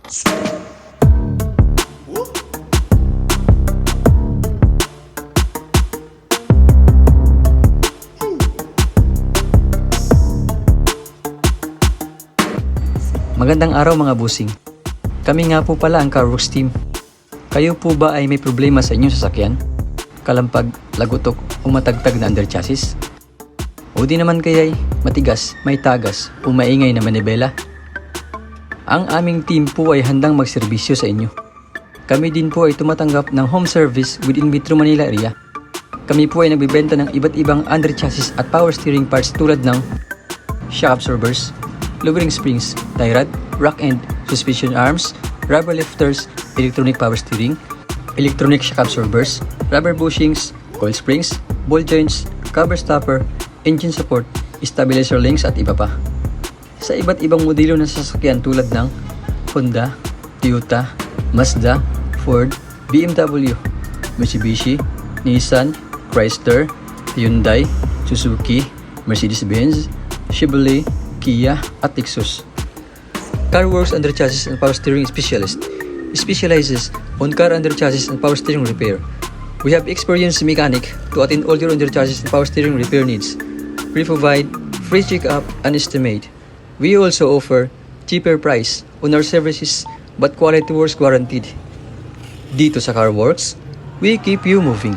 Magandang araw mga busing. Kami nga po pala ang WorX team. Kayo po ba ay may problema sa inyong sasakyan? Kalampag, Lagutok o matagtag na Underchassis? O di naman kaya'y matigas, may tagas o maingay na Manibela? Ang aming team po ay handang magserbisyo sa inyo. Kami din po ay tumatanggap ng home service within Metro Manila area. Kami po ay nagbibenta ng iba't ibang underchassis at power steering parts tulad ng shock absorbers, lowering springs, tie rod, rock end, suspension arms, rubber lifters, electronic power steering, electronic shock absorbers, rubber bushings, coil springs, ball joints, cover stopper, engine support, stabilizer links at iba pa. Sa iba't ibang modelo ng sasakyan tulad ng Honda, Toyota, Mazda, Ford, BMW, Mitsubishi, Nissan, Chrysler, Hyundai, Suzuki, Mercedes-Benz, Chevrolet, Kia at Lexus. WorX Underchassis and Power Steering Specialist specializes on car underchassis and power steering repair. We have experienced mechanic to attend all your underchassis and power steering repair needs. We provide free check-up and estimate. We also offer cheaper price on our services but quality works guaranteed. Dito sa WorX, we keep you moving.